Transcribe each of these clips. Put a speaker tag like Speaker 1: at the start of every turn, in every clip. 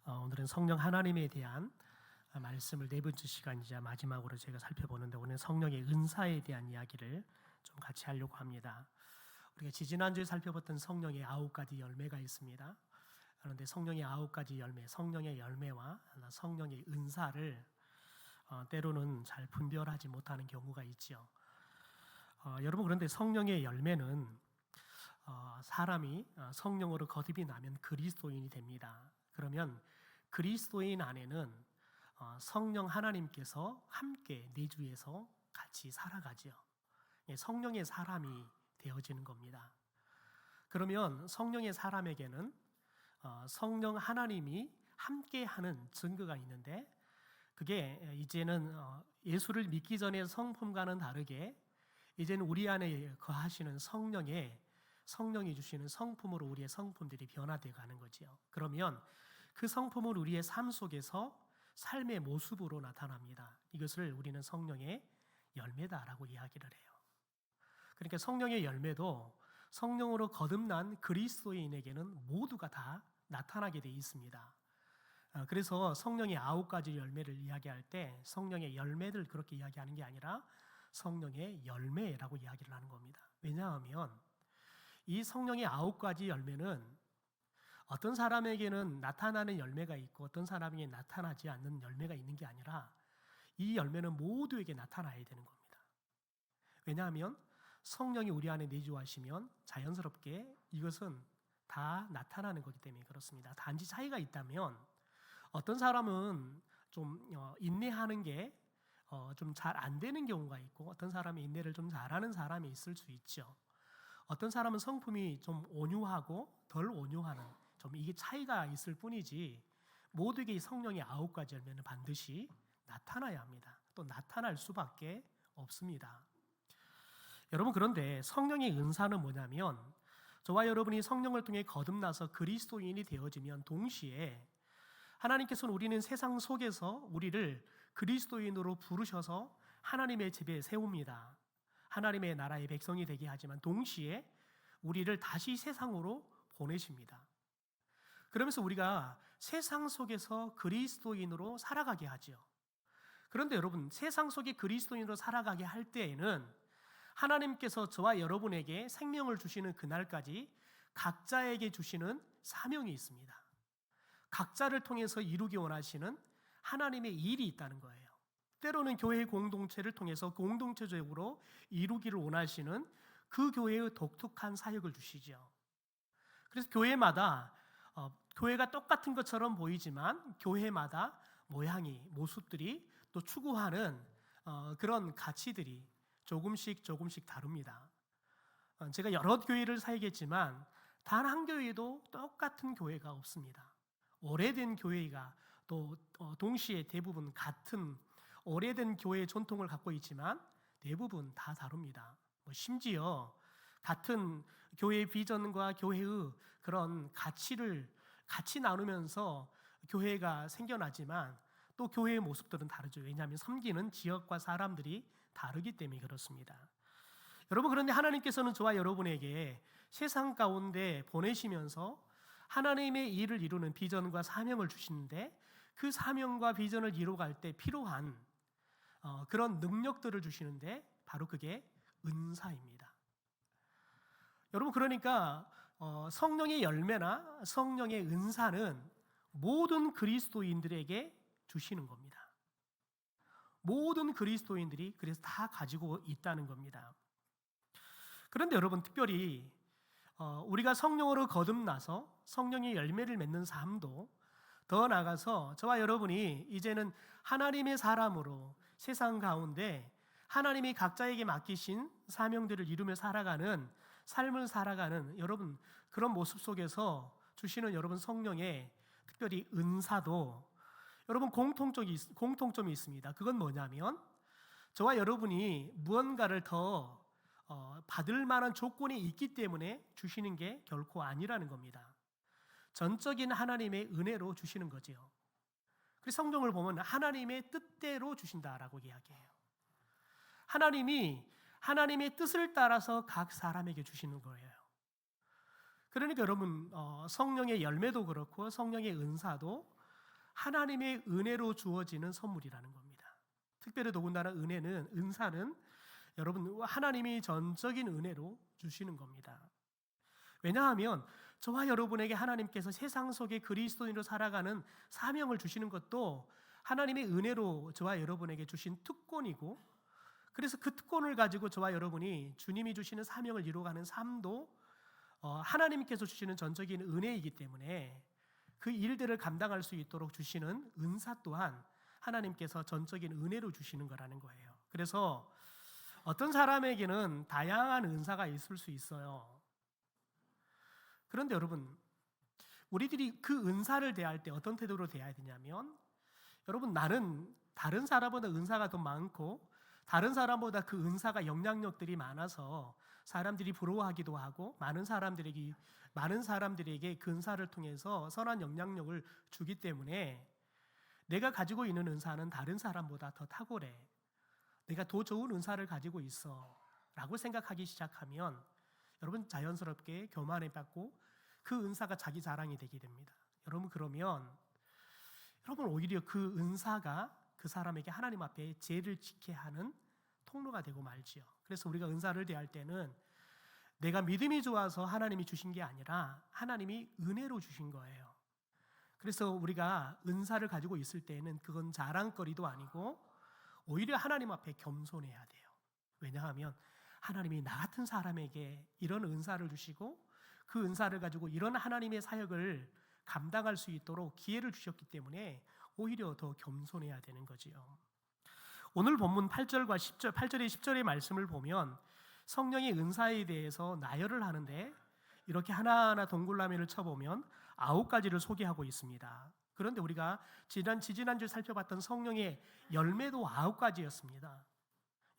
Speaker 1: 오늘은 성령 하나님에 대한 말씀을 네 번째 시간이자 마지막으로 제가 살펴보는데, 오늘 성령의 은사에 대한 이야기를 좀 같이 하려고 합니다. 우리가 지지난주에 살펴봤던 성령의 9가지 열매가 있습니다. 그런데 성령의 9가지 열매, 성령의 열매와 성령의 은사를 때로는 잘 분별하지 못하는 경우가 있죠. 여러분, 그런데 성령의 열매는 사람이 성령으로 거듭이 나면 그리스도인이 됩니다. 그러면 그리스도인 안에는 성령 하나님께서 함께 내주에서 같이 살아가죠. 성령의 사람이 되어지는 겁니다. 그러면 성령의 사람에게는 성령 하나님이 함께하는 증거가 있는데, 그게 이제는 예수를 믿기 전의 성품과는 다르게 이제는 우리 안에 거하시는 성령이 주시는 성품으로 우리의 성품들이 변화되어 가는 거죠. 그러면 그 성품은 우리의 삶 속에서 삶의 모습으로 나타납니다. 이것을 우리는 성령의 열매다라고 이야기를 해요. 그러니까 성령의 열매도 성령으로 거듭난 그리스도인에게는 모두가 다 나타나게 되어 있습니다. 그래서 성령의 9가지 열매를 이야기할 때 성령의 열매들 그렇게 이야기하는 게 아니라 성령의 열매라고 이야기를 하는 겁니다. 왜냐하면 이 성령의 9가지 열매는 어떤 사람에게는 나타나는 열매가 있고 어떤 사람에게 나타나지 않는 열매가 있는 게 아니라 이 열매는 모두에게 나타나야 되는 겁니다. 왜냐하면 성령이 우리 안에 내주하시면 자연스럽게 이것은 다 나타나는 거기 때문에 그렇습니다. 단지 차이가 있다면 어떤 사람은 좀 인내하는 게 좀 잘 안 되는 경우가 있고, 어떤 사람이 인내를 좀 잘하는 사람이 있을 수 있죠. 어떤 사람은 성품이 좀 온유하고 덜 온유하는, 좀 이게 차이가 있을 뿐이지 모두에게 성령의 9가지 열매는 반드시 나타나야 합니다. 또 나타날 수밖에 없습니다. 여러분, 그런데 성령의 은사는 뭐냐면, 저와 여러분이 성령을 통해 거듭나서 그리스도인이 되어지면 동시에 하나님께서는 우리는 세상 속에서 우리를 그리스도인으로 부르셔서 하나님의 집에 세웁니다. 하나님의 나라의 백성이 되게 하지만 동시에 우리를 다시 세상으로 보내십니다. 그러면서 우리가 세상 속에서 그리스도인으로 살아가게 하죠. 그런데 여러분, 세상 속에 그리스도인으로 살아가게 할 때에는 하나님께서 저와 여러분에게 생명을 주시는 그날까지 각자에게 주시는 사명이 있습니다. 각자를 통해서 이루기 원하시는 하나님의 일이 있다는 거예요. 때로는 교회 공동체를 통해서 공동체적으로 이루기를 원하시는 그 교회의 독특한 사역을 주시죠. 그래서 교회마다 교회가 똑같은 것처럼 보이지만 교회마다 모양이, 모습들이 또 추구하는 그런 가치들이 조금씩 다릅니다. 제가 여러 교회를 살겠지만 단 한 교회도 똑같은 교회가 없습니다. 오래된 교회가 또 동시에 대부분 같은 오래된 교회의 전통을 갖고 있지만 대부분 다 다릅니다. 심지어 같은 교회의 비전과 교회의 그런 가치를 같이 나누면서 교회가 생겨나지만 또 교회의 모습들은 다르죠. 왜냐하면 섬기는 지역과 사람들이 다르기 때문에 그렇습니다. 여러분, 그런데 하나님께서는 저와 여러분에게 세상 가운데 보내시면서 하나님의 일을 이루는 비전과 사명을 주시는데, 그 사명과 비전을 이루어갈 때 필요한 그런 능력들을 주시는데 바로 그게 은사입니다. 여러분, 그러니까 성령의 열매나 성령의 은사는 모든 그리스도인들에게 주시는 겁니다. 모든 그리스도인들이 그래서 다 가지고 있다는 겁니다. 그런데 여러분, 특별히 우리가 성령으로 거듭나서 성령의 열매를 맺는 삶도, 더 나아가서 저와 여러분이 이제는 하나님의 사람으로 세상 가운데 하나님이 각자에게 맡기신 사명들을 이루며 살아가는 삶을 살아가는 여러분, 그런 모습 속에서 주시는 여러분 성령의 특별히 은사도 여러분 공통점이 있습니다. 그건 뭐냐면, 저와 여러분이 무언가를 더 받을 만한 조건이 있기 때문에 주시는 게 결코 아니라는 겁니다. 전적인 하나님의 은혜로 주시는 거지요. 그래서 성경을 보면 하나님의 뜻대로 주신다라고 이야기해요. 하나님이 하나님의 뜻을 따라서 각 사람에게 주시는 거예요. 그러니까 여러분, 성령의 열매도 그렇고 성령의 은사도 하나님의 은혜로 주어지는 선물이라는 겁니다. 특별히 더군다나 은사는 여러분 하나님이 전적인 은혜로 주시는 겁니다. 왜냐하면 저와 여러분에게 하나님께서 세상 속에 그리스도인으로 살아가는 사명을 주시는 것도 하나님의 은혜로 저와 여러분에게 주신 특권이고, 그래서 그 특권을 가지고 저와 여러분이 주님이 주시는 사명을 이루어가는 삶도 하나님께서 주시는 전적인 은혜이기 때문에 그 일들을 감당할 수 있도록 주시는 은사 또한 하나님께서 전적인 은혜로 주시는 거라는 거예요. 그래서 어떤 사람에게는 다양한 은사가 있을 수 있어요. 그런데 여러분, 우리들이 그 은사를 대할 때 어떤 태도로 대해야 되냐면, 여러분 나는 다른 사람보다 은사가 더 많고 다른 사람보다 그 은사가 영향력들이 많아서 사람들이 부러워하기도 하고 많은 사람들에게 그 은사를 통해서 선한 영향력을 주기 때문에 내가 가지고 있는 은사는 다른 사람보다 더 탁월해, 내가 더 좋은 은사를 가지고 있어 라고 생각하기 시작하면 여러분 자연스럽게 교만에 빠지고 그 은사가 자기 자랑이 되게 됩니다. 여러분 그러면 여러분 오히려 그 은사가 그 사람에게 하나님 앞에 죄를 짓게 하는 통로가 되고 말지요. 그래서 우리가 은사를 대할 때는 내가 믿음이 좋아서 하나님이 주신 게 아니라 하나님이 은혜로 주신 거예요. 그래서 우리가 은사를 가지고 있을 때는 그건 자랑거리도 아니고 오히려 하나님 앞에 겸손해야 돼요. 왜냐하면 하나님이 나 같은 사람에게 이런 은사를 주시고 그 은사를 가지고 이런 하나님의 사역을 감당할 수 있도록 기회를 주셨기 때문에 오히려 더 겸손해야 되는 거지요. 오늘 본문 8절과 10절, 8절에 10절의 말씀을 보면 성령의 은사에 대해서 나열을 하는데 이렇게 하나하나 동글라미를 쳐보면 9가지를 소개하고 있습니다. 그런데 우리가 지지난주 살펴봤던 성령의 열매도 9가지였습니다.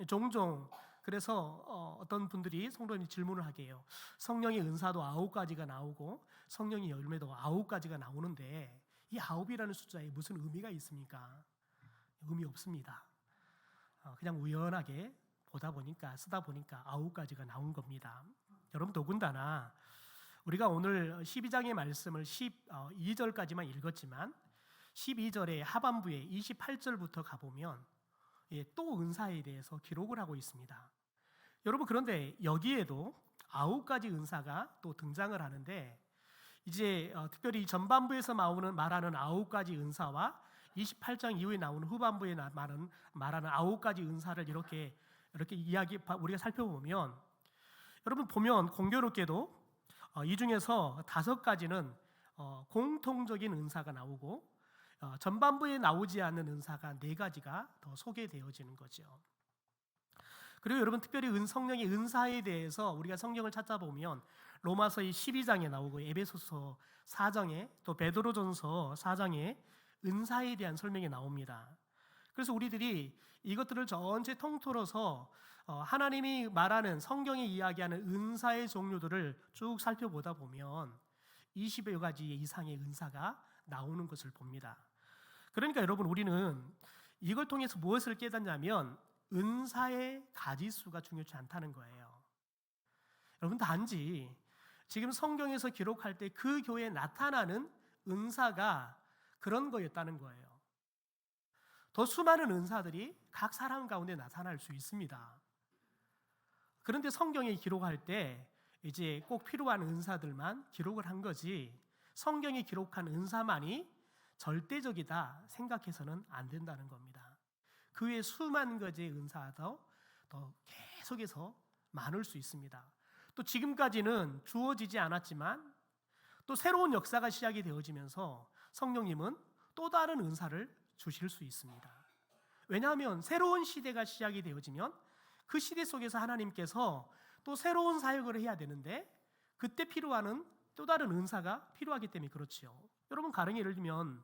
Speaker 1: 종종 그래서 어떤 분들이 성도님이 질문을 하게 해요. 성령의 은사도 9가지가 나오고 성령의 열매도 9가지가 나오는데 이 9이라는 숫자에 무슨 의미가 있습니까? 의미 없습니다. 그냥 우연하게 쓰다 보니까 9가지가 나온 겁니다. 여러분 더군다나 우리가 오늘 12장의 말씀을 12절까지만 읽었지만 12절의 하반부에 28절부터 가보면 또 은사에 대해서 기록을 하고 있습니다. 여러분 그런데 여기에도 9가지 은사가 또 등장을 하는데 이제 특별히 전반부에서 말하는 9가지 은사와 28장 이후에 나오는 후반부에 말하는 9가지 은사를 이렇게 우리가 살펴보면 여러분 보면 공교롭게도 이 중에서 5가지는 공통적인 은사가 나오고 전반부에 나오지 않는 은사가 4가지가 더 소개되어지는 거죠. 그리고 여러분 특별히 성령의 은사에 대해서 우리가 성경을 찾아보면 로마서의 12장에 나오고 에베소서 4장에 또 베드로전서 4장에 은사에 대한 설명이 나옵니다. 그래서 우리들이 이것들을 전체 통틀어서 하나님이 말하는 성경이 이야기하는 은사의 종류들을 쭉 살펴보다 보면 20여 가지 이상의 은사가 나오는 것을 봅니다. 그러니까 여러분 우리는 이걸 통해서 무엇을 깨닫냐면 은사의 가지수가 중요치 않다는 거예요. 여러분 단지 지금 성경에서 기록할 때 그 교회에 나타나는 은사가 그런 거였다는 거예요. 더 수많은 은사들이 각 사람 가운데 나타날 수 있습니다. 그런데 성경에 기록할 때 이제 꼭 필요한 은사들만 기록을 한 거지 성경이 기록한 은사만이 절대적이다 생각해서는 안 된다는 겁니다. 그 외에 수만 가지의 은사도 더 계속해서 많을 수 있습니다. 또 지금까지는 주어지지 않았지만 또 새로운 역사가 시작이 되어지면서 성령님은 또 다른 은사를 주실 수 있습니다. 왜냐하면 새로운 시대가 시작이 되어지면 그 시대 속에서 하나님께서 또 새로운 사역을 해야 되는데 그때 필요한 또 다른 은사가 필요하기 때문에 그렇지요. 여러분 가령 예를 들면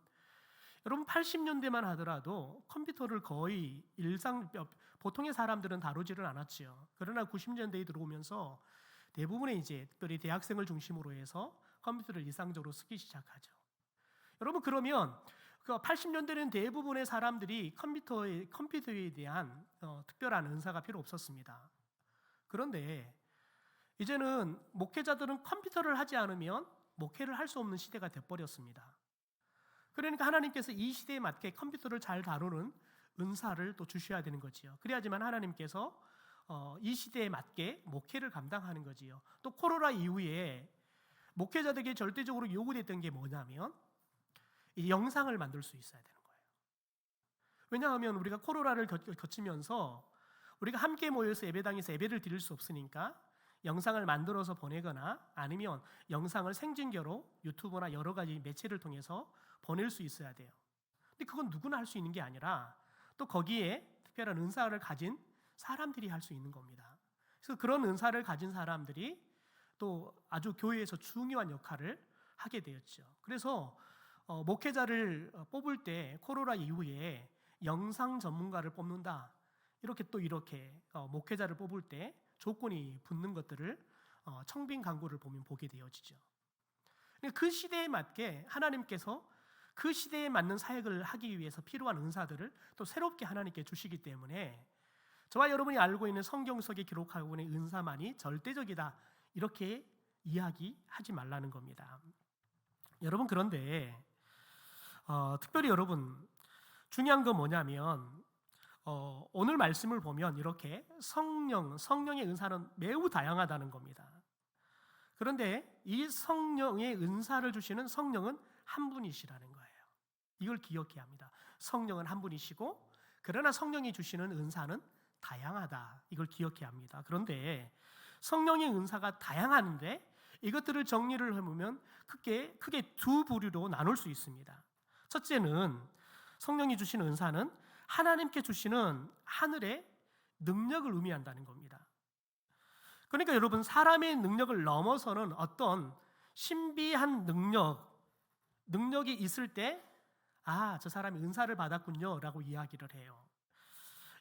Speaker 1: 여러분 80년대만 하더라도 컴퓨터를 거의 보통의 사람들은 다루지를 않았지요. 그러나 90년대에 들어오면서 대부분의 이제 특별히 대학생을 중심으로 해서 컴퓨터를 일상적으로 쓰기 시작하죠. 여러분 그러면 그 80년대는 대부분의 사람들이 컴퓨터에 대한 특별한 은사가 필요 없었습니다. 그런데 이제는 목회자들은 컴퓨터를 하지 않으면 목회를 할 수 없는 시대가 돼버렸습니다. 그러니까 하나님께서 이 시대에 맞게 컴퓨터를 잘 다루는 은사를 또 주셔야 되는 거지요. 그래야지만 하나님께서 이 시대에 맞게 목회를 감당하는 거지요. 또 코로나 이후에 목회자들에게 절대적으로 요구됐던 게 뭐냐면 이 영상을 만들 수 있어야 되는 거예요. 왜냐하면 우리가 코로나를 거치면서 우리가 함께 모여서 예배당에서 예배를 드릴 수 없으니까 영상을 만들어서 보내거나 아니면 영상을 생중계로 유튜브나 여러 가지 매체를 통해서 보낼 수 있어야 돼요. 근데 그건 누구나 할 수 있는 게 아니라 또 거기에 특별한 은사를 가진 사람들이 할 수 있는 겁니다. 그래서 그런 은사를 가진 사람들이 또 아주 교회에서 중요한 역할을 하게 되었죠. 그래서 목회자를 뽑을 때 코로나 이후에 영상 전문가를 뽑는다. 이렇게 목회자를 뽑을 때 조건이 붙는 것들을 청빙 광고를 보면 보게 되어지죠. 그 시대에 맞게 하나님께서 그 시대에 맞는 사역을 하기 위해서 필요한 은사들을 또 새롭게 하나님께 주시기 때문에 저와 여러분이 알고 있는 성경 속에 기록하고 있는 은사만이 절대적이다 이렇게 이야기하지 말라는 겁니다. 여러분 그런데 특별히 여러분 중요한 건 뭐냐면 오늘 말씀을 보면 이렇게 성령의 은사는 매우 다양하다는 겁니다. 그런데 이 성령의 은사를 주시는 성령은 한 분이시라는 거예요. 이걸 기억해야 합니다. 성령은 한 분이시고 그러나 성령이 주시는 은사는 다양하다. 이걸 기억해야 합니다. 그런데 성령의 은사가 다양한데 이것들을 정리를 해보면 크게 두 부류로 나눌 수 있습니다. 첫째는 성령이 주시는 은사는 하나님께 주시는 하늘의 능력을 의미한다는 겁니다. 그러니까 여러분 사람의 능력을 넘어서는 어떤 신비한 능력이 있을 때 저 사람이 은사를 받았군요 라고 이야기를 해요.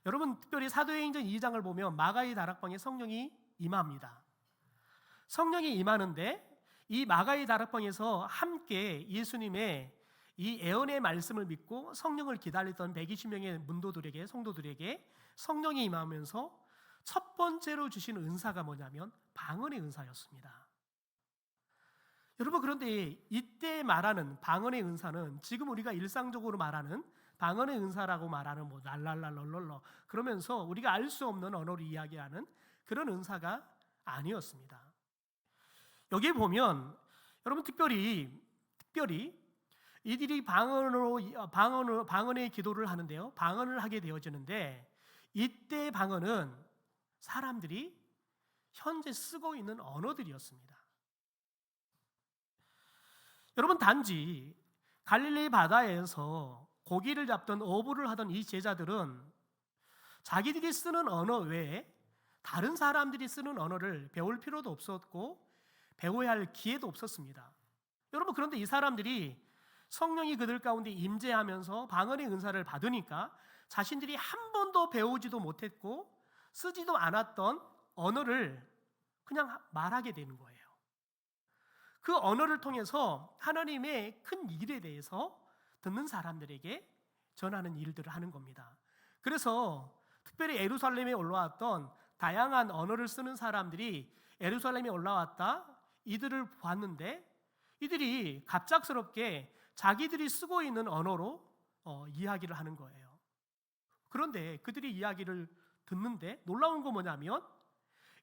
Speaker 1: 여러분 특별히 사도행전 2장을 보면 마가의 다락방에 성령이 임합니다. 성령이 임하는데 이 마가의 다락방에서 함께 예수님의 이 예언의 말씀을 믿고 성령을 기다렸던 120명의 성도들에게 성령이 임하면서 첫 번째로 주신 은사가 뭐냐면 방언의 은사였습니다. 여러분 그런데 이때 말하는 방언의 은사는 지금 우리가 일상적으로 말하는 방언의 은사라고 말하는 랄랄랄랄랄러 그러면서 우리가 알 수 없는 언어를 이야기하는 그런 은사가 아니었습니다. 여기에 보면 여러분 특별히 이들이 방언의 기도를 하는데요. 방언을 하게 되어지는데 이때 방언은 사람들이 현재 쓰고 있는 언어들이었습니다. 여러분 단지 갈릴리 바다에서 고기를 잡던 어부를 하던 이 제자들은 자기들이 쓰는 언어 외에 다른 사람들이 쓰는 언어를 배울 필요도 없었고 배워야 할 기회도 없었습니다. 여러분 그런데 이 사람들이 성령이 그들 가운데 임재하면서 방언의 은사를 받으니까 자신들이 한 번도 배우지도 못했고 쓰지도 않았던 언어를 그냥 말하게 되는 거예요. 그 언어를 통해서 하나님의 큰 일에 대해서 듣는 사람들에게 전하는 일들을 하는 겁니다. 그래서 특별히 예루살렘에 올라왔던 다양한 언어를 쓰는 사람들이 예루살렘에 올라왔다 이들을 봤는데 이들이 갑작스럽게 자기들이 쓰고 있는 언어로 이야기를 하는 거예요. 그런데 그들이 이야기를 듣는데 놀라운 건 뭐냐면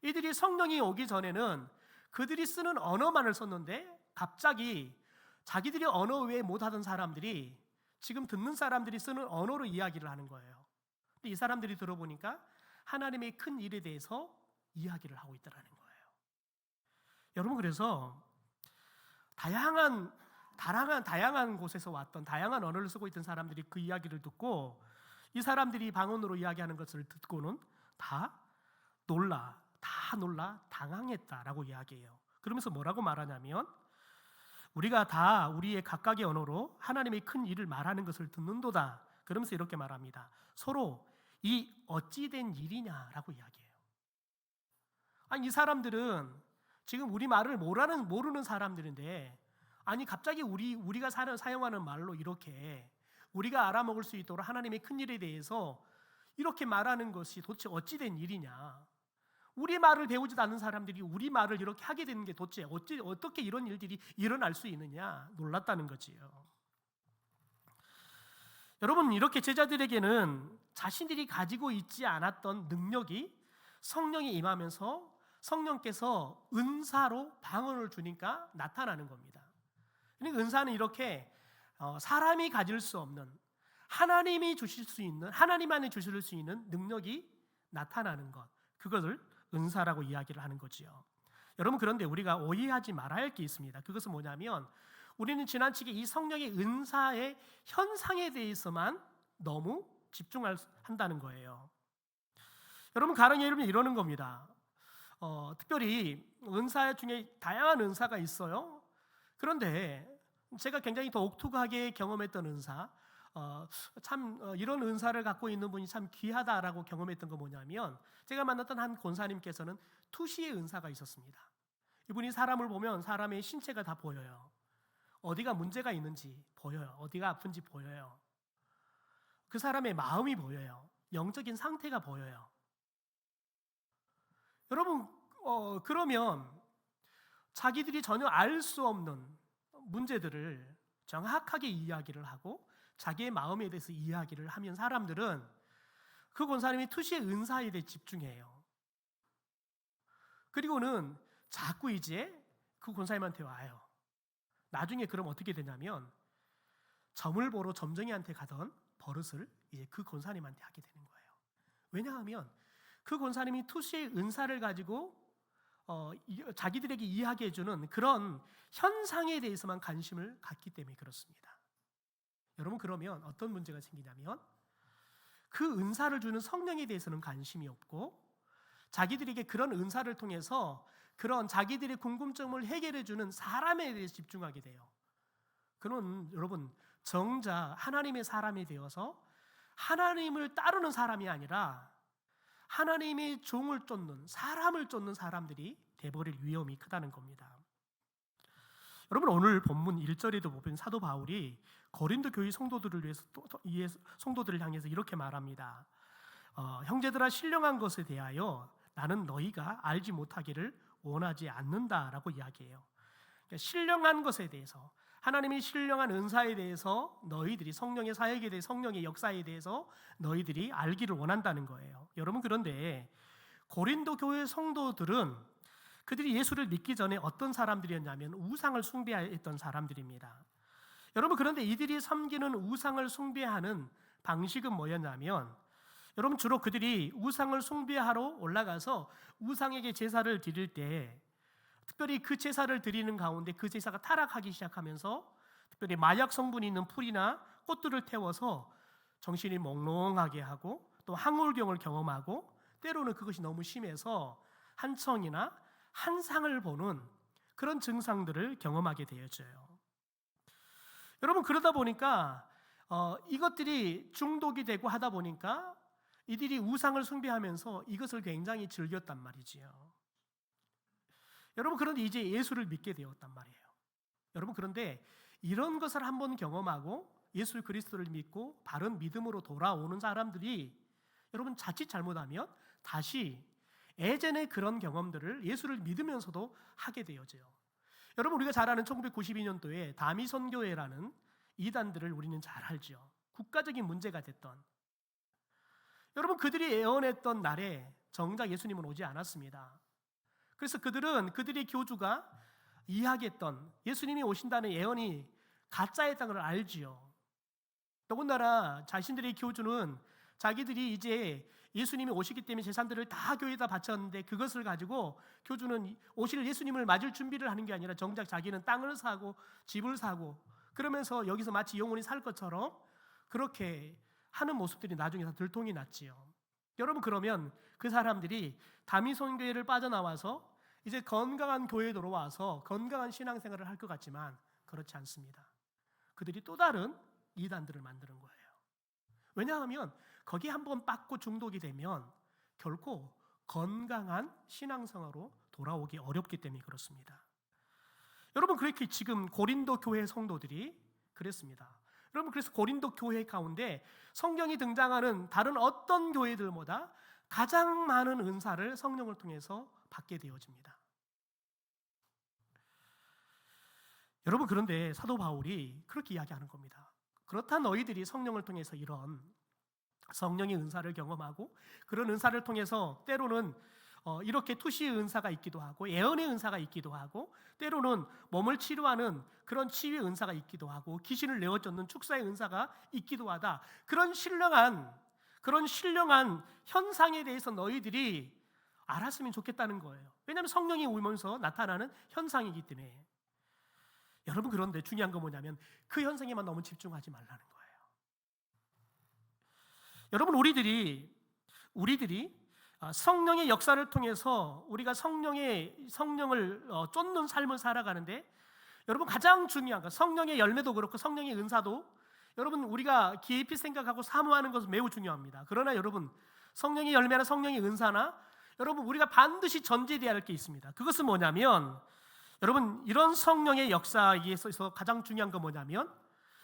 Speaker 1: 이들이 성령이 오기 전에는 그들이 쓰는 언어만을 썼는데 갑자기 자기들이 언어 외에 못하던 사람들이 지금 듣는 사람들이 쓰는 언어로 이야기를 하는 거예요. 근데 이 사람들이 들어보니까 하나님의 큰 일에 대해서 이야기를 하고 있다는 거예요. 여러분 그래서 다양한 곳에서 왔던 다양한 언어를 쓰고 있던 사람들이 그 이야기를 듣고 이 사람들이 방언으로 이야기하는 것을 듣고는 다 놀라 당황했다라고 이야기해요. 그러면서 뭐라고 말하냐면 우리가 다 우리의 각각의 언어로 하나님의 큰 일을 말하는 것을 듣는도다. 그러면서 이렇게 말합니다. 서로 이 어찌된 일이냐라고 이야기해요. 아니 이 사람들은 지금 우리 말을 모르는 사람들인데 아니 갑자기 우리가 사용하는 말로 이렇게 우리가 알아먹을 수 있도록 하나님의 큰 일에 대해서 이렇게 말하는 것이 도대체 어찌된 일이냐. 우리 말을 배우지도 않는 사람들이 우리 말을 이렇게 하게 되는 게 도대체 어떻게 이런 일들이 일어날 수 있느냐 놀랐다는 거지요. 여러분, 이렇게 제자들에게는 자신들이 가지고 있지 않았던 능력이 성령이 임하면서 성령께서 은사로 방언을 주니까 나타나는 겁니다. 그러니까 은사는 이렇게 사람이 가질 수 없는, 하나님이 주실 수 있는, 하나님만이 주실 수 있는 능력이 나타나는 것, 그것을 은사라고 이야기를 하는 거지요. 여러분, 그런데 우리가 오해하지 말아야 할 게 있습니다. 그것은 뭐냐면, 우리는 지나치게 이 성령의 은사의 현상에 대해서만 너무 집중한다는 거예요. 여러분, 가령 예를 들면 이러는 겁니다. 특별히 은사 중에 다양한 은사가 있어요. 그런데 제가 굉장히 독특하게 경험했던 은사, 이런 은사를 갖고 있는 분이 참 귀하다라고 경험했던 건 뭐냐면, 제가 만났던 한 권사님께서는 투시의 은사가 있었습니다. 이분이 사람을 보면 사람의 신체가 다 보여요. 어디가 문제가 있는지 보여요. 어디가 아픈지 보여요. 그 사람의 마음이 보여요. 영적인 상태가 보여요. 여러분, 그러면 자기들이 전혀 알 수 없는 문제들을 정확하게 이야기를 하고 자기의 마음에 대해서 이야기를 하면 사람들은 그 권사님이 투시의 은사에 대해 집중해요. 그리고는 자꾸 이제 그 권사님한테 와요. 나중에 그럼 어떻게 되냐면, 점을 보러 점쟁이한테 가던 버릇을 이제 그 권사님한테 하게 되는 거예요. 왜냐하면 그 권사님이 투시의 은사를 가지고 자기들에게 이야기해주는 그런 현상에 대해서만 관심을 갖기 때문에 그렇습니다. 여러분, 그러면 어떤 문제가 생기냐면, 그 은사를 주는 성령에 대해서는 관심이 없고 자기들에게 그런 은사를 통해서 그런 자기들의 궁금증을 해결해주는 사람에 대해서 집중하게 돼요. 그러면 여러분, 정작 하나님의 사람이 되어서 하나님을 따르는 사람이 아니라 하나님의 종을 쫓는, 사람을 쫓는 사람들이 돼버릴 위험이 크다는 겁니다. 여러분, 오늘 본문 1절에도 보면 사도 바울이 고린도 교회 성도들을 위해서 성도들을 향해서 이렇게 말합니다. 형제들아, 신령한 것에 대하여 나는 너희가 알지 못하기를 원하지 않는다라고 이야기해요. 그러니까 신령한 것에 대해서, 하나님이 신령한 은사에 대해서 너희들이, 성령의 사역에 대해, 성령의 역사에 대해서 너희들이 알기를 원한다는 거예요. 여러분, 그런데 고린도 교회 성도들은 그들이 예수를 믿기 전에 어떤 사람들이었냐면 우상을 숭배했던 사람들입니다. 여러분, 그런데 이들이 섬기는 우상을 숭배하는 방식은 뭐였냐면, 여러분, 주로 그들이 우상을 숭배하러 올라가서 우상에게 제사를 드릴 때, 특별히 그 제사를 드리는 가운데 그 제사가 타락하기 시작하면서 특별히 마약 성분이 있는 풀이나 꽃들을 태워서 정신이 몽롱하게 하고 또 항울경을 경험하고, 때로는 그것이 너무 심해서 한청이나 한상을 보는 그런 증상들을 경험하게 되어져요. 여러분, 그러다 보니까 이것들이 중독이 되고 하다 보니까 이들이 우상을 숭배하면서 이것을 굉장히 즐겼단 말이지요. 여러분, 그런데 이제 예수를 믿게 되었단 말이에요. 여러분, 그런데 이런 것을 한번 경험하고 예수 그리스도를 믿고 바른 믿음으로 돌아오는 사람들이, 여러분, 자칫 잘못하면 다시 예전의 그런 경험들을 예수를 믿으면서도 하게 되어져요. 여러분, 우리가 잘 아는 1992년도에 다미선교회라는 이단들을 우리는 잘 알죠. 국가적인 문제가 됐던, 여러분, 그들이 예언했던 날에 정작 예수님은 오지 않았습니다. 그래서 그들의 교주가 이야기했던 예수님이 오신다는 예언이 가짜였다는 걸 알지요. 더군다나 자신들의 교주는 자기들이 이제 예수님이 오시기 때문에 재산들을 다 교회에다 바쳤는데, 그것을 가지고 교주는 오실 예수님을 맞을 준비를 하는 게 아니라 정작 자기는 땅을 사고 집을 사고 그러면서 여기서 마치 영원히 살 것처럼 그렇게 하는 모습들이 나중에 다 들통이 났지요. 여러분, 그러면 그 사람들이 다미선교회를 빠져나와서 이제 건강한 교회에 들어와서 건강한 신앙생활을 할 것 같지만 그렇지 않습니다. 그들이 또 다른 이단들을 만드는 거예요. 왜냐하면 거기에 한번 빠꾸 중독이 되면 결코 건강한 신앙생활로 돌아오기 어렵기 때문에 그렇습니다. 여러분, 그렇게 지금 고린도 교회 성도들이 그랬습니다. 여러분, 그래서 고린도 교회 가운데 성경이 등장하는 다른 어떤 교회들보다 가장 많은 은사를 성령을 통해서 받게 되어집니다. 여러분, 그런데 사도 바울이 그렇게 이야기하는 겁니다. 그렇다 너희들이 성령을 통해서 이런 성령의 은사를 경험하고 그런 은사를 통해서 때로는 이렇게 투시의 은사가 있기도 하고 예언의 은사가 있기도 하고 때로는 몸을 치료하는 그런 치유의 은사가 있기도 하고 귀신을 내어쫓는 축사의 은사가 있기도 하다. 그런 신령한 현상에 대해서 너희들이 알았으면 좋겠다는 거예요. 왜냐하면 성령이 오면서 나타나는 현상이기 때문에. 여러분, 그런데 중요한 건 뭐냐면 그 현상에만 너무 집중하지 말라는 거예요. 여러분, 우리들이 성령의 역사를 통해서 우리가 성령을 쫓는 삶을 살아가는데, 여러분, 가장 중요한 거, 성령의 열매도 그렇고 성령의 은사도 여러분 우리가 깊이 생각하고 사모하는 것은 매우 중요합니다. 그러나 여러분, 성령의 열매나 성령의 은사나 여러분 우리가 반드시 전제되어야 할 게 있습니다. 그것은 뭐냐면, 여러분, 이런 성령의 역사에 있어서 가장 중요한 건 뭐냐면,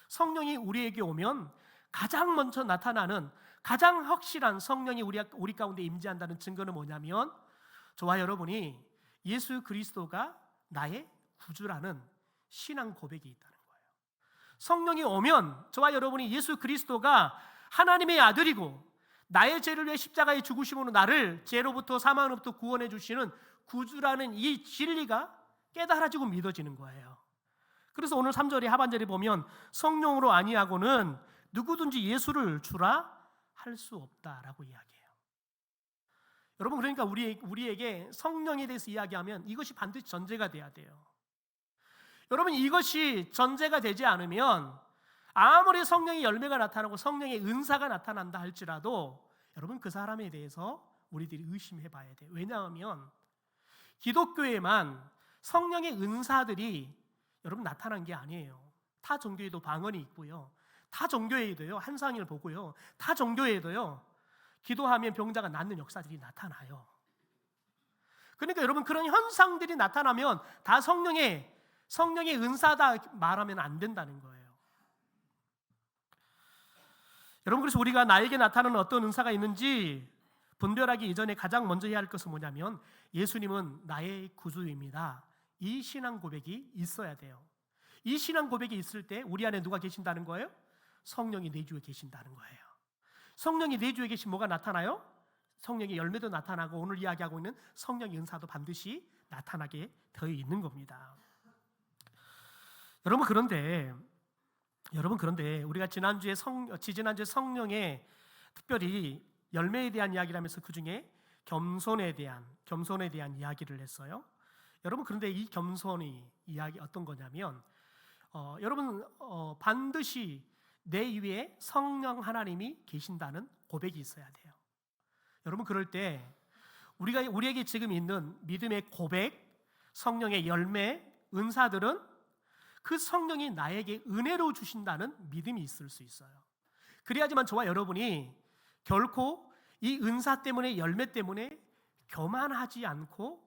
Speaker 1: 성령이 우리에게 오면 가장 먼저 나타나는 가장 확실한 성령이 우리 가운데 임재한다는 증거는 뭐냐면, 저와 여러분이 예수 그리스도가 나의 구주라는 신앙 고백이 있다는 거예요. 성령이 오면 저와 여러분이 예수 그리스도가 하나님의 아들이고 나의 죄를 위해 십자가에 죽으심으로 나를 죄로부터 사망으로부터 구원해 주시는 구주라는 이 진리가 깨달아지고 믿어지는 거예요. 그래서 오늘 3절의 하반절에 보면 성령으로 아니하고는 누구든지 예수를 주라 할 수 없다라고 이야기해요. 여러분, 그러니까 우리에게 성령에 대해서 이야기하면 이것이 반드시 전제가 돼야 돼요. 여러분, 이것이 전제가 되지 않으면 아무리 성령의 열매가 나타나고 성령의 은사가 나타난다 할지라도 여러분, 그 사람에 대해서 우리들이 의심해 봐야 돼요. 왜냐하면 기독교에만 성령의 은사들이 여러분 나타난 게 아니에요. 타 종교에도 방언이 있고요, 타 종교에도요 환상을 보고요, 타 종교에도요 기도하면 병자가 낫는 역사들이 나타나요. 그러니까 여러분, 그런 현상들이 나타나면 다 성령의 은사다 말하면 안 된다는 거예요. 여러분, 그래서 우리가 나에게 나타나는 어떤 은사가 있는지 분별하기 이전에 가장 먼저 해야 할 것은 뭐냐면, 예수님은 나의 구주입니다. 이 신앙 고백이 있어야 돼요. 이 신앙 고백이 있을 때 우리 안에 누가 계신다는 거예요? 성령이 내주에 계신다는 거예요. 성령이 내주에 계신 뭐가 나타나요? 성령의 열매도 나타나고 오늘 이야기하고 있는 성령의 은사도 반드시 나타나게 되어 있는 겁니다. 여러분, 그런데 우리가 지난주에 성령의 특별히 열매에 대한 이야기를 하면서 그중에 겸손에 대한 이야기를 했어요. 여러분, 그런데 이 겸손이 이야기 어떤 거냐면, 여러분, 반드시 내 위에 성령 하나님이 계신다는 고백이 있어야 돼요. 여러분, 그럴 때 우리에게 지금 있는 믿음의 고백, 성령의 열매, 은사들은 그 성령이 나에게 은혜로 주신다는 믿음이 있을 수 있어요. 그래야지만 저와 여러분이 결코 이 은사 때문에, 열매 때문에 교만하지 않고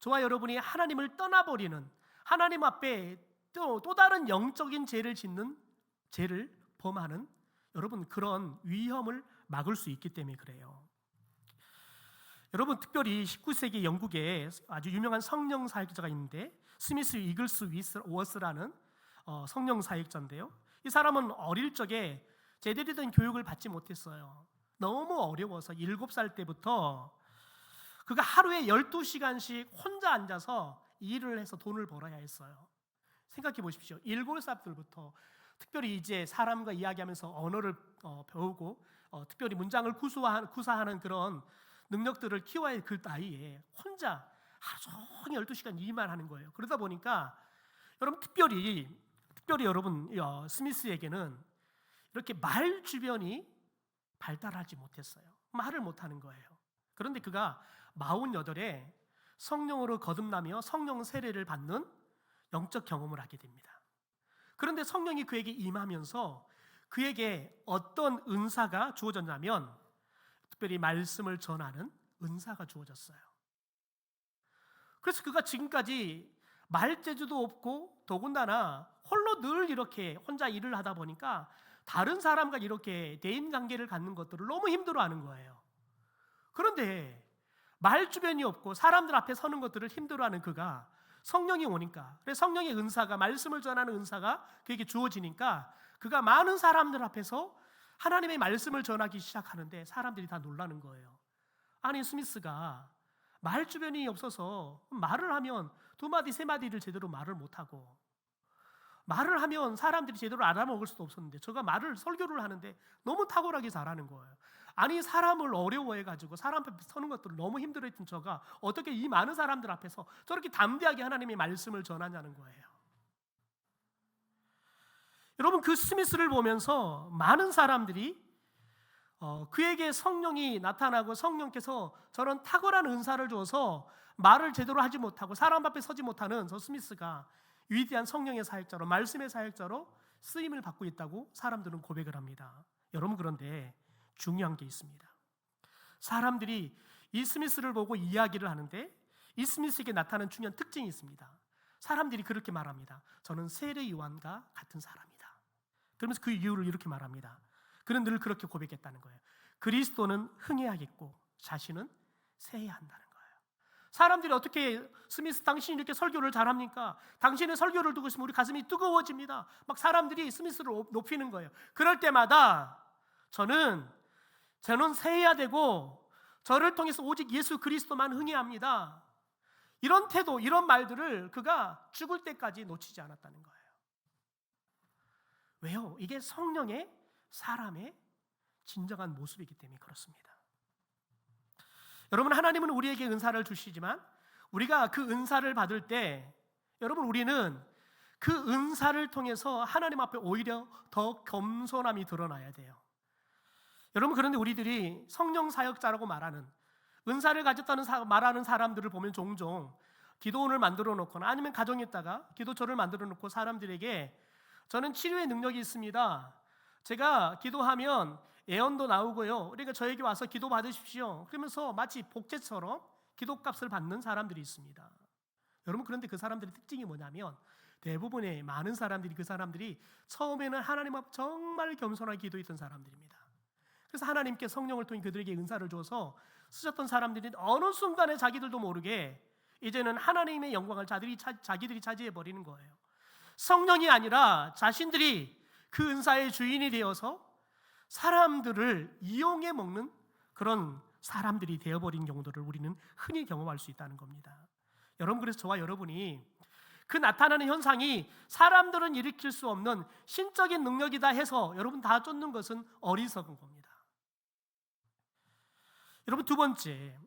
Speaker 1: 저와 여러분이 하나님을 떠나버리는, 하나님 앞에 또 다른 영적인 죄를 범하는 여러분 그런 위험을 막을 수 있기 때문에 그래요. 여러분, 특별히 19세기 영국에 아주 유명한 성령 사역자가 있는데 스미스 이글스 워스라는 성령 사역자인데요. 이 사람은 어릴 적에 제대로 된 교육을 받지 못했어요. 너무 어려워서 7살 때부터 그가 하루에 12시간씩 혼자 앉아서 일을 해서 돈을 벌어야 했어요. 생각해 보십시오. 7살부터 특별히 이제 사람과 이야기하면서 언어를 배우고 특별히 문장을 구사하는 그런 능력들을 키워야 할 그 나이에 혼자 하루 종일 12시간 일만 하는 거예요. 그러다 보니까 여러분, 특별히 여러분 스미스에게는 이렇게 말 주변이 발달하지 못했어요. 말을 못하는 거예요. 그런데 그가 48에 성령으로 거듭나며 성령 세례를 받는 영적 경험을 하게 됩니다. 그런데 성령이 그에게 임하면서 그에게 어떤 은사가 주어졌냐면, 특별히 말씀을 전하는 은사가 주어졌어요. 그래서 그가 지금까지 말재주도 없고 더군다나 홀로 늘 이렇게 혼자 일을 하다 보니까 다른 사람과 이렇게 대인관계를 갖는 것들을 너무 힘들어하는 거예요. 그런데 말 주변이 없고 사람들 앞에 서는 것들을 힘들어하는 그가 성령이 오니까, 그래서 성령의 은사가, 말씀을 전하는 은사가 그에게 주어지니까 그가 많은 사람들 앞에서 하나님의 말씀을 전하기 시작하는데 사람들이 다 놀라는 거예요. 아니, 스미스가 말 주변이 없어서 말을 하면 두 마디 세 마디를 제대로 말을 못하고, 말을 하면 사람들이 제대로 알아먹을 수도 없었는데 저가 설교를 하는데 너무 탁월하게 잘하는 거예요. 아니, 사람을 어려워해가지고 사람 앞에 서는 것들을 너무 힘들어했던 저가 어떻게 이 많은 사람들 앞에서 저렇게 담대하게 하나님의 말씀을 전하냐는 거예요. 여러분, 그 스미스를 보면서 많은 사람들이 그에게 성령이 나타나고 성령께서 저런 탁월한 은사를 줘서 말을 제대로 하지 못하고 사람 앞에 서지 못하는 저 스미스가 위대한 성령의 사역자로, 말씀의 사역자로 쓰임을 받고 있다고 사람들은 고백을 합니다. 여러분, 그런데 중요한 게 있습니다. 사람들이 이 스미스를 보고 이야기를 하는데 이 스미스에게 나타나는 중요한 특징이 있습니다. 사람들이 그렇게 말합니다. 저는 세례 요한과 같은 사람이다. 그러면서 그 이유를 이렇게 말합니다. 그는 늘 그렇게 고백했다는 거예요. 그리스도는 흥해야겠고 자신은 세해야 한다는 거예요. 사람들이 어떻게 스미스 당신이 이렇게 설교를 잘합니까? 당신의 설교를 듣고 있으면 우리 가슴이 뜨거워집니다. 막 사람들이 스미스를 높이는 거예요. 그럴 때마다 저는 세해야 되고 저를 통해서 오직 예수 그리스도만 흥해야 합니다. 이런 태도, 이런 말들을 그가 죽을 때까지 놓치지 않았다는 거예요. 왜요? 이게 성령의, 사람의 진정한 모습이기 때문에 그렇습니다. 여러분, 하나님은 우리에게 은사를 주시지만 우리가 그 은사를 받을 때 여러분, 우리는 그 은사를 통해서 하나님 앞에 오히려 더 겸손함이 드러나야 돼요. 여러분, 그런데 우리들이 성령 사역자라고 말하는, 은사를 가졌다는 말하는 사람들을 보면 종종 기도원을 만들어 놓거나 아니면 가정에다가 기도처를 만들어 놓고 사람들에게 저는 치료의 능력이 있습니다. 제가 기도하면 예언도 나오고요. 그러니까 저에게 와서 기도 받으십시오. 그러면서 마치 복제처럼 기도값을 받는 사람들이 있습니다. 여러분, 그런데 그 사람들의 특징이 뭐냐면 대부분의 많은 사람들이, 그 사람들이 처음에는 하나님 앞 정말 겸손하게 기도했던 사람들입니다. 그래서 하나님께 성령을 통해 그들에게 은사를 줘서 쓰셨던 사람들이 어느 순간에 자기들도 모르게 이제는 하나님의 영광을 자기들이 차지해버리는 거예요. 성령이 아니라 자신들이 그 은사의 주인이 되어서 사람들을 이용해 먹는 그런 사람들이 되어버린 경우들을 우리는 흔히 경험할 수 있다는 겁니다. 여러분, 그래서 저와 여러분이 그 나타나는 현상이 사람들은 일으킬 수 없는 신적인 능력이다 해서 여러분 다 쫓는 것은 어리석은 겁니다. 여러분, 두 번째,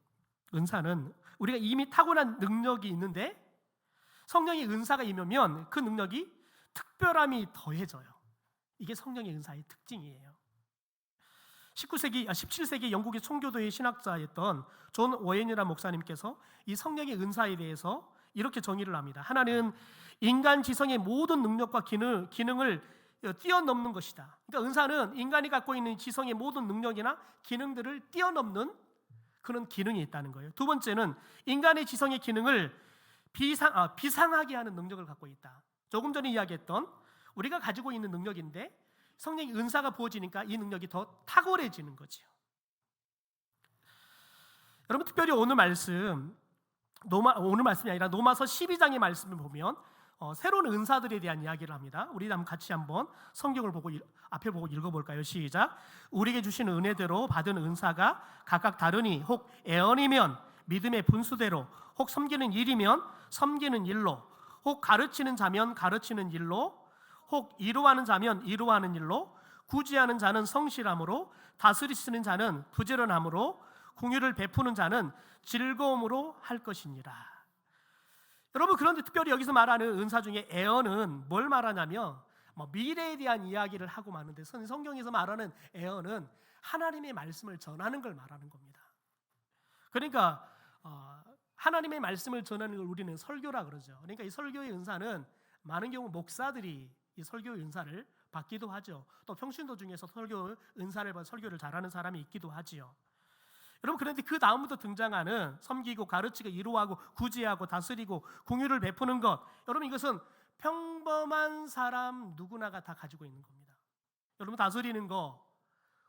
Speaker 1: 은사는 우리가 이미 타고난 능력이 있는데 성령의 은사가 임하면 그 능력이 특별함이 더해져요. 이게 성령의 은사의 특징이에요. 17세기 영국의 총교도의 신학자였던 존 오웬이라는 목사님께서 이 성령의 은사에 대해서 이렇게 정의를 합니다. 하나는 인간 지성의 모든 능력과 기능을 뛰어넘는 것이다. 그러니까 은사는 인간이 갖고 있는 지성의 모든 능력이나 기능들을 뛰어넘는 그런 기능이 있다는 거예요. 두 번째는 인간의 지성의 기능을 비상하게 하는 능력을 갖고 있다. 조금 전에 이야기했던 우리가 가지고 있는 능력인데 성령의 은사가 부어지니까 이 능력이 더 탁월해지는 거죠. 여러분, 특별히 오늘 말씀이 아니라 로마서 12장의 말씀을 보면 새로운 은사들에 대한 이야기를 합니다. 우리 같이 한번 성경을 보고 앞에 보고 읽어볼까요? 시작. 우리에게 주신 은혜대로 받은 은사가 각각 다르니 혹 애언이면 믿음의 분수대로, 혹 섬기는 일이면 섬기는 일로, 혹 가르치는 자면 가르치는 일로, 혹 이루하는 자면 이루하는 일로, 구제하는 자는 성실함으로, 다스리시는 자는 부지런함으로, 공유를 베푸는 자는 즐거움으로 할 것이니라. 여러분, 그런데 특별히 여기서 말하는 은사 중에 애언은 뭘 말하냐면 미래에 대한 이야기를 하고 마는데 성경에서 말하는 애언은 하나님의 말씀을 전하는 걸 말하는 겁니다. 그러니까 하나님의 말씀을 전하는 걸 우리는 설교라 그러죠. 그러니까 이 설교의 은사는 많은 경우 목사들이 이 설교의 은사를 받기도 하죠. 또 평신도 중에서 설교 은사를 받아 설교를 잘하는 사람이 있기도 하지요. 여러분, 그런데 그 다음부터 등장하는 섬기고 가르치고 이루하고 구제하고 다스리고 공유를 베푸는 것, 여러분, 이것은 평범한 사람 누구나가 다 가지고 있는 겁니다. 여러분, 다스리는 거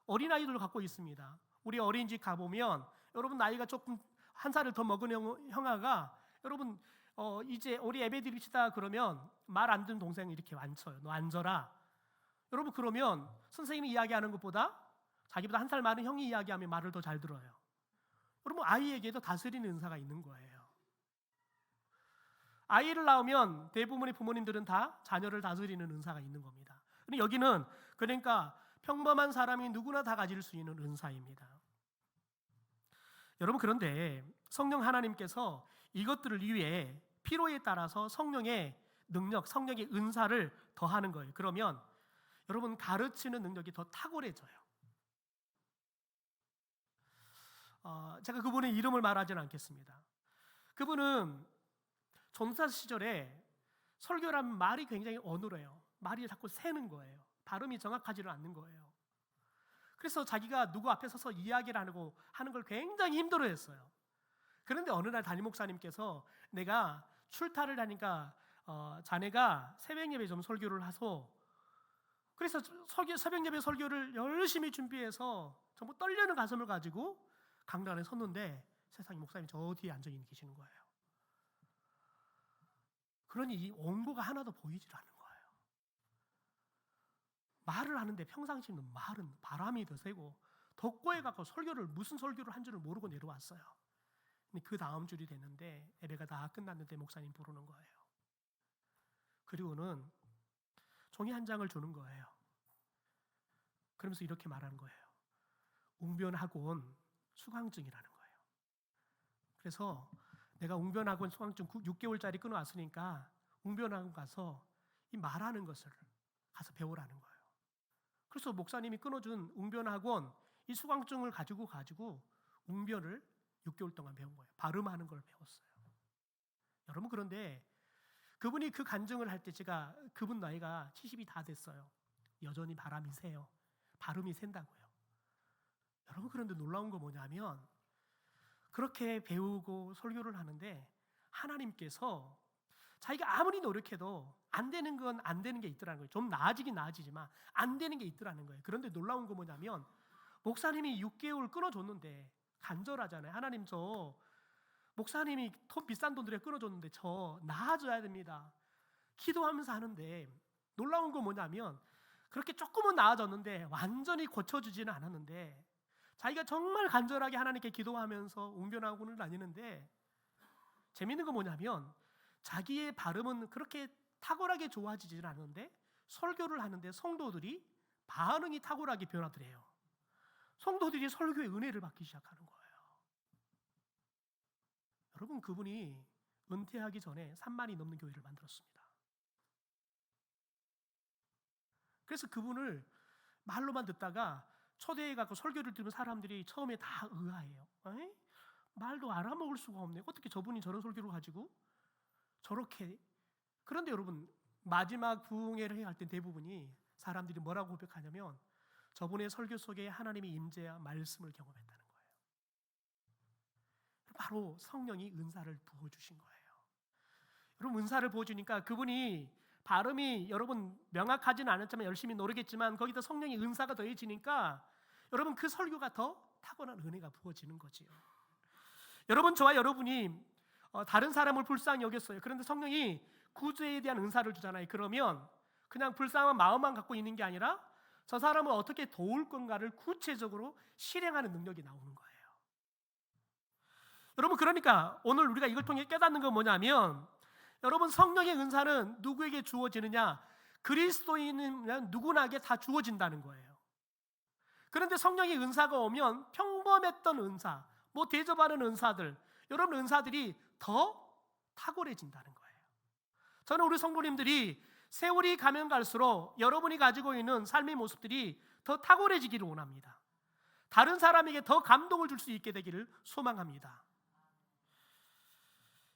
Speaker 1: 어린아이들도 갖고 있습니다. 우리 어린이집 가보면 여러분 나이가 조금 한 살을 더 먹은 형아가 여러분 이제 우리 예배 드립시다 그러면 말 안 듣는 동생 이렇게 앉혀요. 너 앉아라. 여러분 그러면 선생님이 이야기하는 것보다 자기보다 한 살 많은 형이 이야기하면 말을 더 잘 들어요. 여러분 아이에게도 다스리는 은사가 있는 거예요. 아이를 낳으면 대부분의 부모님들은 다 자녀를 다스리는 은사가 있는 겁니다. 근데 여기는 그러니까 평범한 사람이 누구나 다 가질 수 있는 은사입니다. 여러분 그런데 성령 하나님께서 이것들을 위해 필요에 따라서 성령의 능력, 성령의 은사를 더하는 거예요. 그러면 여러분 가르치는 능력이 더 탁월해져요. 제가 그분의 이름을 말하지는 않겠습니다. 그분은 전사 시절에 설교라면 말이 굉장히 어눌해요. 말이 자꾸 새는 거예요. 발음이 정확하지는 않는 거예요. 그래서 자기가 누구 앞에 서서 이야기를 하는 걸 굉장히 힘들어했어요. 그런데 어느 날 담임 목사님께서 내가 출타를 하니까 자네가 새벽 예배 좀 설교를 하소. 그래서 새벽 예배 설교를 열심히 준비해서 전부 떨리는 가슴을 가지고 강단에 섰는데 세상에 목사님이 저 뒤에 앉아 계시는 거예요. 그러니 이 원고가 하나도 보이질 않는 거예요. 말을 하는데 평상시는 말은 바람이 더 세고 덕고에 갖고 무슨 설교를 한 줄을 모르고 내려왔어요. 근데 그 다음 줄이 됐는데 예배가 다 끝났는데 목사님 부르는 거예요. 그리고는 종이 한 장을 주는 거예요. 그러면서 이렇게 말하는 거예요. 웅변학원 수강증이라는 거예요. 그래서 내가 웅변학원 수강증 6개월짜리 끊어왔으니까 웅변학원 가서 이 말하는 것을 가서 배우라는 거예요. 그래서 목사님이 끊어준 웅변학원 이 수강증을 가지고 웅변을 6개월 동안 배운 거예요. 발음하는 걸 배웠어요. 여러분 그런데 그분이 그 간증을 할 때 제가 그분 나이가 70이 다 됐어요. 여전히 바람이 새요. 발음이 샌다고요. 여러분 그런데 놀라운 거 뭐냐면 그렇게 배우고 설교를 하는데 하나님께서 자기가 아무리 노력해도 안 되는 건 안 되는 게 있더라는 거예요. 좀 나아지긴 나아지지만 안 되는 게 있더라는 거예요. 그런데 놀라운 거 뭐냐면 목사님이 6개월 끊어줬는데 간절하잖아요. 하나님 저 목사님이 더 비싼 돈 들여 끊어줬는데 저 나아져야 됩니다. 기도하면서 하는데 놀라운 거 뭐냐면 그렇게 조금은 나아졌는데 완전히 고쳐주지는 않았는데 자기가 정말 간절하게 하나님께 기도하면서 웅변학원을 다니는데 재밌는 거 뭐냐면 자기의 발음은 그렇게 탁월하게 좋아지지는 않는데 설교를 하는데 성도들이 반응이 탁월하게 변하더래요. 성도들이 설교의 은혜를 받기 시작하는 거예요. 여러분 그분이 은퇴하기 전에 3만이 넘는 교회를 만들었습니다. 그래서 그분을 말로만 듣다가 초대해갖고 설교를 들으면 사람들이 처음에 다 의아해요. 에이? 말도 알아먹을 수가 없네. 어떻게 저분이 저런 설교를 가지고 저렇게. 그런데 여러분 마지막 부흥회를 해야 할 때 대부분이 사람들이 뭐라고 고백하냐면 저분의 설교 속에 하나님의 임재와 말씀을 경험했다는 거예요. 바로 성령이 은사를 부어주신 거예요. 여러분 은사를 부어주니까 그분이 발음이 여러분 명확하지는 않았지만 열심히 노력했지만 거기다 성령의 은사가 더해지니까 여러분 그 설교가 더 타고난 은혜가 부어지는 거지요. 여러분 저와 여러분이 다른 사람을 불쌍히 여겼어요. 그런데 성령이 구주에 대한 은사를 주잖아요. 그러면 그냥 불쌍한 마음만 갖고 있는 게 아니라 저 사람을 어떻게 도울 건가를 구체적으로 실행하는 능력이 나오는 거예요. 여러분 그러니까 오늘 우리가 이걸 통해 깨닫는 건 뭐냐면 여러분 성령의 은사는 누구에게 주어지느냐? 그리스도인은 누구나에게 다 주어진다는 거예요. 그런데 성령의 은사가 오면 평범했던 은사, 대접하는 은사들, 여러분 은사들이 더 탁월해진다는 거예요. 저는 우리 성도님들이 세월이 가면 갈수록 여러분이 가지고 있는 삶의 모습들이 더 탁월해지기를 원합니다. 다른 사람에게 더 감동을 줄 수 있게 되기를 소망합니다.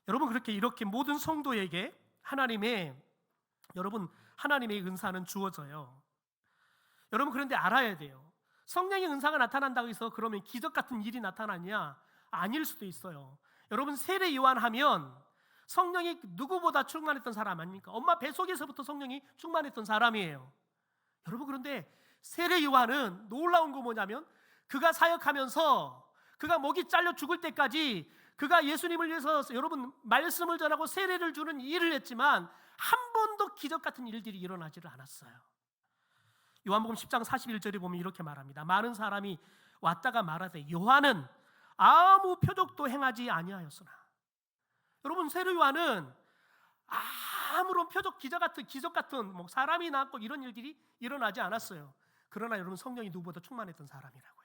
Speaker 1: 여러분 이렇게 모든 성도에게 하나님의 은사는 주어져요. 여러분 그런데 알아야 돼요. 성령의 은사가 나타난다고 해서 그러면 기적 같은 일이 나타나냐? 아닐 수도 있어요. 여러분 세례 요한하면 성령이 누구보다 충만했던 사람 아닙니까? 엄마 뱃속에서부터 성령이 충만했던 사람이에요. 여러분 그런데 세례 요한은 놀라운 거 뭐냐면 그가 사역하면서 그가 목이 잘려 죽을 때까지 그가 예수님을 위해서 여러분 말씀을 전하고 세례를 주는 일을 했지만 한 번도 기적 같은 일들이 일어나지를 않았어요. 요한복음 10장 41절에 보면 이렇게 말합니다. 많은 사람이 왔다가 말하되 요한은 아무 표적도 행하지 아니하였으나. 여러분 세례 요한은 아무런 표적 기적 같은 뭐 사람이 낳고 이런 일들이 일어나지 않았어요. 그러나 여러분 성령이 누구보다 충만했던 사람이라고요.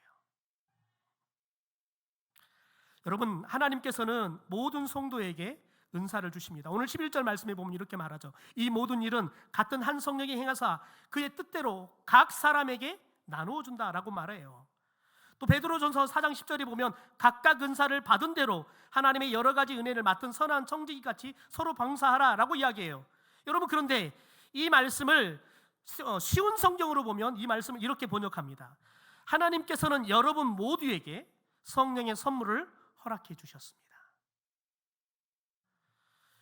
Speaker 1: 여러분 하나님께서는 모든 성도에게 은사를 주십니다. 오늘 11절 말씀에 보면 이렇게 말하죠. 이 모든 일은 같은 한 성령이 행하사 그의 뜻대로 각 사람에게 나누어 준다라고 말해요. 또 베드로전서 4장 10절에 보면 각각 은사를 받은 대로 하나님의 여러 가지 은혜를 맡은 선한 청지기 같이 서로 봉사하라라고 이야기해요. 여러분 그런데 이 말씀을 쉬운 성경으로 보면 이 말씀을 이렇게 번역합니다. 하나님께서는 여러분 모두에게 성령의 선물을 허락해 주셨습니다.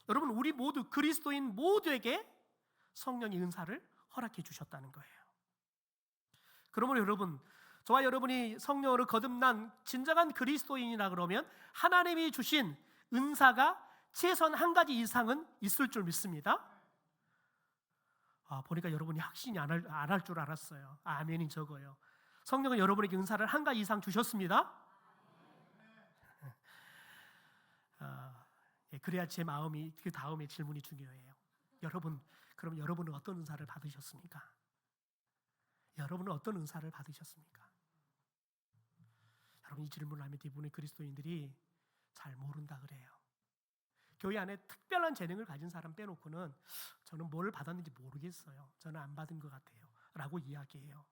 Speaker 1: 여러분 우리 모두 그리스도인 모두에게 성령의 은사를 허락해 주셨다는 거예요. 그러므로 여러분 저와 여러분이 성령으로 거듭난 진정한 그리스도인이라 그러면 하나님이 주신 은사가 최소한 한 가지 이상은 있을 줄 믿습니다. 보니까 여러분이 확신이 안 할 줄 알았어요. 아멘이 적어요. 성령은 여러분에게 은사를 한 가지 이상 주셨습니다. 그래야 제 마음이 그 다음에 질문이 중요해요. 여러분, 그럼 여러분은 어떤 은사를 받으셨습니까? 여러분은 어떤 은사를 받으셨습니까? 여러분 이 질문을 하면 대부분의 그리스도인들이 잘 모른다 그래요. 교회 안에 특별한 재능을 가진 사람 빼놓고는 저는 뭘 받았는지 모르겠어요. 저는 안 받은 것 같아요 라고 이야기해요.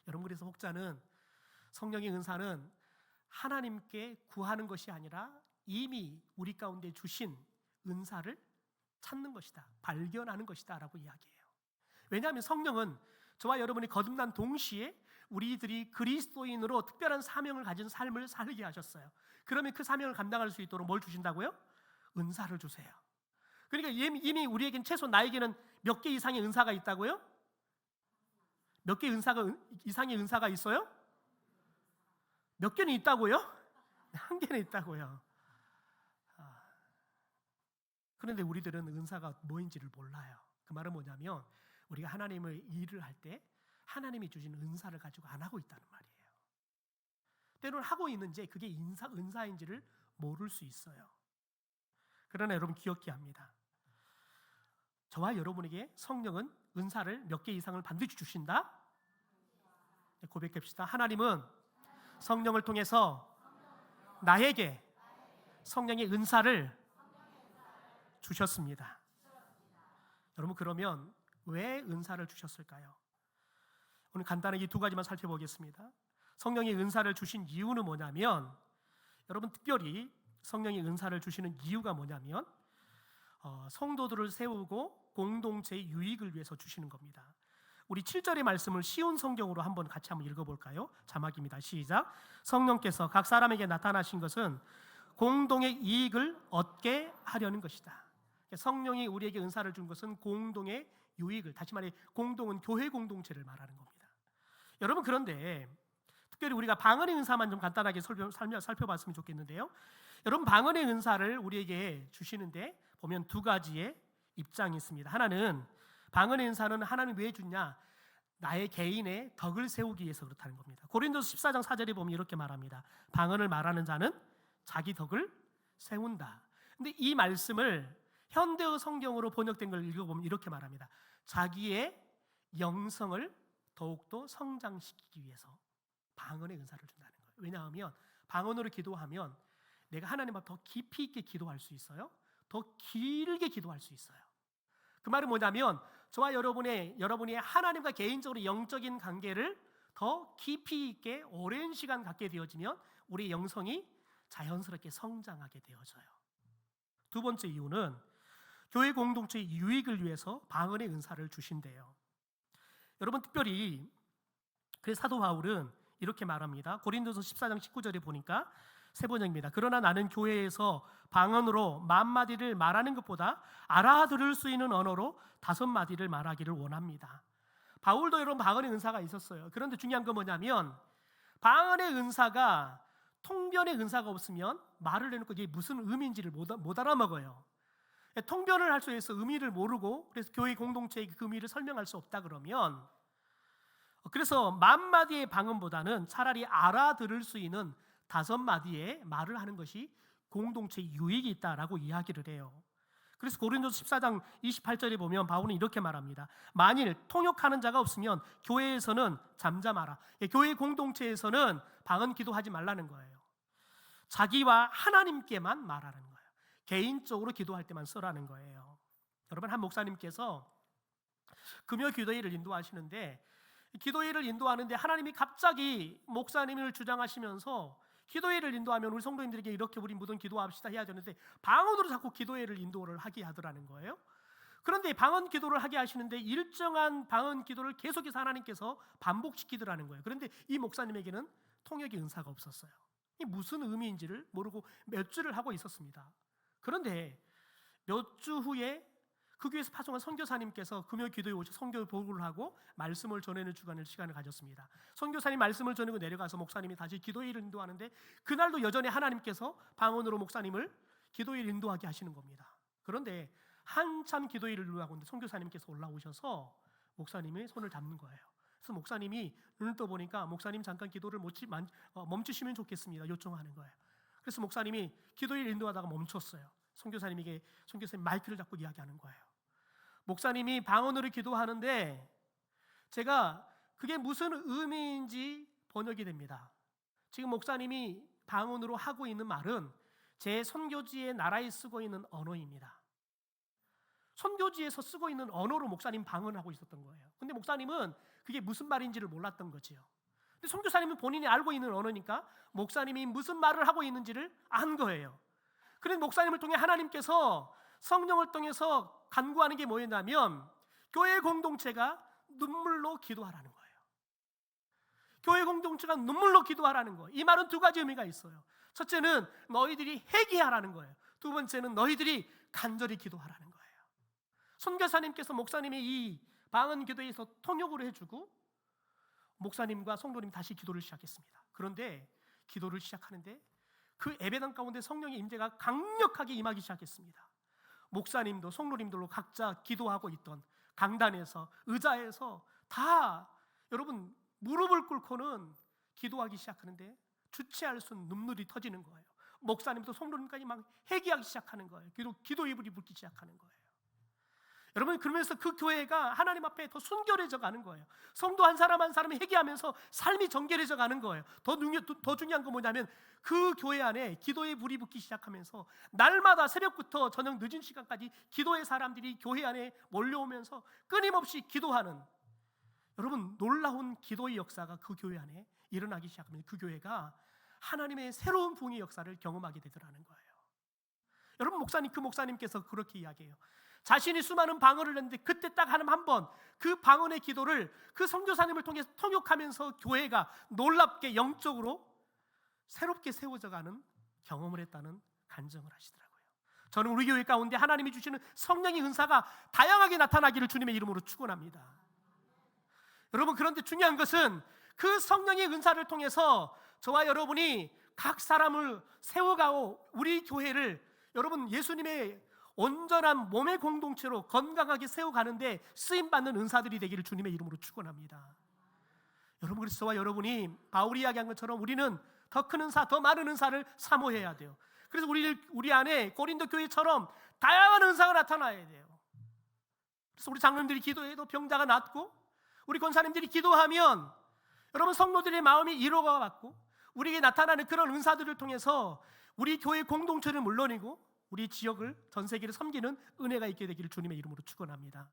Speaker 1: 여러분 그래서 혹자는 성령의 은사는 하나님께 구하는 것이 아니라 이미 우리 가운데 주신 은사를 찾는 것이다, 발견하는 것이다 라고 이야기해요. 왜냐하면 성령은 저와 여러분이 거듭난 동시에 우리들이 그리스도인으로 특별한 사명을 가진 삶을 살게 하셨어요. 그러면 그 사명을 감당할 수 있도록 뭘 주신다고요? 은사를 주세요. 그러니까 이미 우리에겐 최소 나에게는 몇 개 이상의 은사가 있다고요? 몇 개 이상의 은사가 있어요? 몇 개는 있다고요? 한 개는 있다고요. 그런데 우리들은 은사가 뭐인지를 몰라요. 그 말은 뭐냐면 우리가 하나님의 일을 할 때 하나님이 주신 은사를 가지고 안 하고 있다는 말이에요. 때로는 하고 있는지 그게 은사인지를 모를 수 있어요. 그러나 여러분 기억해야 합니다. 저와 여러분에게 성령은 은사를 몇 개 이상을 반드시 주신다. 고백합시다. 하나님은 성령을 통해서 나에게 성령의 은사를 주셨습니다. 여러분 그러면 왜 은사를 주셨을까요? 오늘 간단하게 두 가지만 살펴보겠습니다. 성령의 은사를 주신 이유는 뭐냐면 여러분 특별히 성령의 은사를 주시는 이유가 뭐냐면 성도들을 세우고 공동체의 유익을 위해서 주시는 겁니다. 우리 7절의 말씀을 쉬운 성경으로 같이 한번 읽어볼까요? 자막입니다. 시작. 성령께서 각 사람에게 나타나신 것은 공동의 이익을 얻게 하려는 것이다. 성령이 우리에게 은사를 준 것은 공동의 유익을, 다시 말해 공동은 교회 공동체를 말하는 겁니다. 여러분 그런데 특별히 우리가 방언의 은사만 좀 간단하게 살펴봤으면 좋겠는데요. 여러분 방언의 은사를 우리에게 주시는데 보면 두 가지의 입장이 있습니다. 하나는 방언의 은사는 하나님 왜 주냐? 나의 개인의 덕을 세우기 위해서 그렇다는 겁니다. 고린도서 14장 4절에 보면 이렇게 말합니다. 방언을 말하는 자는 자기 덕을 세운다. 근데 이 말씀을 현대어 성경으로 번역된 걸 읽어보면 이렇게 말합니다. 자기의 영성을 더욱더 성장시키기 위해서 방언의 은사를 준다는 거예요. 왜냐하면 방언으로 기도하면 내가 하나님 앞에 더 깊이 있게 기도할 수 있어요. 더 길게 기도할 수 있어요. 그 말은 뭐냐면 저와 여러분이 하나님과 개인적으로 영적인 관계를 더 깊이 있게 오랜 시간 갖게 되어지면 우리의 영성이 자연스럽게 성장하게 되어져요. 두 번째 이유는 교회 공동체의 유익을 위해서 방언의 은사를 주신대요. 여러분 특별히 그래서 사도 바울은 이렇게 말합니다. 고린도서 14장 19절에 보니까 세 번역입니다. 그러나 나는 교회에서 방언으로 10,000마디를 말하는 것보다 알아들을 수 있는 언어로 5마디를 말하기를 원합니다. 바울도 여러분 방언의 은사가 있었어요. 그런데 중요한 건 뭐냐면 방언의 은사가 통변의 은사가 없으면 말을 해놓고 이게 무슨 의미인지를 못 알아먹어요. 통변을 할 수 있어서 의미를 모르고 그래서 교회 공동체의 그 의미를 설명할 수 없다 그러면, 그래서 10,000마디의 방언보다는 차라리 알아들을 수 있는 5마디의 말을 하는 것이 공동체의 유익이 있다라고 이야기를 해요. 그래서 고린도서 14장 28절에 보면 바울은 이렇게 말합니다. 만일 통역하는 자가 없으면 교회에서는 잠잠하라. 교회 공동체에서는 방언 기도하지 말라는 거예요. 자기와 하나님께만 말하는 거예요. 개인적으로 기도할 때만 써라는 거예요. 여러분, 한 목사님께서 금요 기도회를 인도하시는데, 기도회를 인도하는데 하나님이 갑자기 목사님을 주장하시면서 기도회를 인도하면 우리 성도님들에게 이렇게 우리 모든 기도합시다 해야 되는데 방언으로 자꾸 기도회를 인도를 하게 하더라는 거예요. 그런데 방언 기도를 하게 하시는데 일정한 방언 기도를 계속해서 하나님께서 반복시키더라는 거예요. 그런데 이 목사님에게는 통역의 은사가 없었어요. 이 무슨 의미인지를 모르고 몇 주를 하고 있었습니다. 그런데 몇 주 후에 그 교회에서 파송한 선교사님께서 금요 기도에 오셔 선교 보고를 하고 말씀을 전하는 주간을 시간을 가졌습니다. 선교사님 말씀을 전하고 내려가서 목사님이 다시 기도회를 인도하는데 그날도 여전히 하나님께서 방언으로 목사님을 기도회를 인도하게 하시는 겁니다. 그런데 한참 기도회를 인도하고 있는데 선교사님께서 올라오셔서 목사님의 손을 잡는 거예요. 그래서 목사님이 눈을 떠보니까 목사님 잠깐 기도를 멈추시면 좋겠습니다 요청하는 거예요. 그래서 목사님이 기도회를 인도하다가 멈췄어요. 선교사님 마이크를 잡고 이야기하는 거예요. 목사님이 방언으로 기도하는데 제가 그게 무슨 의미인지 번역이 됩니다. 지금 목사님이 방언으로 하고 있는 말은 제 선교지의 나라에 쓰고 있는 언어입니다. 선교지에서 쓰고 있는 언어로 목사님 방언하고 있었던 거예요. 근데 목사님은 그게 무슨 말인지를 몰랐던 거지요. 근데 선교사님은 본인이 알고 있는 언어니까 목사님이 무슨 말을 하고 있는지를 안 거예요. 그래서 목사님을 통해 하나님께서 성령을 통해서 간구하는 게 뭐였냐면 교회 공동체가 눈물로 기도하라는 거예요. 교회 공동체가 눈물로 기도하라는 거예요. 이 말은 두 가지 의미가 있어요. 첫째는 너희들이 회개하라는 거예요. 두 번째는 너희들이 간절히 기도하라는 거예요. 선교사님께서 목사님이 이 방언 기도에서 통역으로 해주고 목사님과 성도님 다시 기도를 시작했습니다. 그런데 기도를 시작하는데 그 예배당 가운데 성령의 임재가 강력하게 임하기 시작했습니다. 목사님도 성도님들로 각자 기도하고 있던 강단에서 의자에서 다 여러분 무릎을 꿇고는 기도하기 시작하는데 주체할 수 없는 눈물이 터지는 거예요. 목사님도 성도님까지 막 회개하기 시작하는 거예요. 기도 이불이 붓기 시작하는 거예요. 여러분, 그러면서 그 교회가 하나님 앞에 더 순결해져 가는 거예요. 성도 한 사람 한 사람이 회개하면서 삶이 정결해져 가는 거예요. 더 중요한 건 뭐냐면 그 교회 안에 기도의 불이 붙기 시작하면서 날마다 새벽부터 저녁 늦은 시간까지 기도의 사람들이 교회 안에 몰려오면서 끊임없이 기도하는, 여러분 놀라운 기도의 역사가 그 교회 안에 일어나기 시작하면 그 교회가 하나님의 새로운 부흥의 역사를 경험하게 되더라는 거예요. 여러분, 그 목사님께서 그렇게 이야기해요. 자신이 수많은 방언을 했는데 그때 딱 한 번 그 방언의 기도를 그 선교사님을 통해 통역하면서 교회가 놀랍게 영적으로 새롭게 세워져가는 경험을 했다는 간증을 하시더라고요. 저는 우리 교회 가운데 하나님이 주시는 성령의 은사가 다양하게 나타나기를 주님의 이름으로 축원합니다. 여러분, 그런데 중요한 것은 그 성령의 은사를 통해서 저와 여러분이 각 사람을 세워가고 우리 교회를 여러분 예수님의 온전한 몸의 공동체로 건강하게 세워가는데 쓰임받는 은사들이 되기를 주님의 이름으로 축원합니다. 여러분, 그래서 저와 여러분이 바울이 이야기한 것처럼 우리는 더 큰 은사, 더 많은 은사를 사모해야 돼요. 그래서 우리 안에 고린도 교회처럼 다양한 은사가 나타나야 돼요. 그래서 우리 장로님들이 기도해도 병자가 낫고 우리 권사님들이 기도하면 여러분 성도들의 마음이 위로가 받고 우리에게 나타나는 그런 은사들을 통해서 우리 교회 공동체를 물론이고 우리 지역을 전 세계를 섬기는 은혜가 있게 되기를 주님의 이름으로 축원합니다.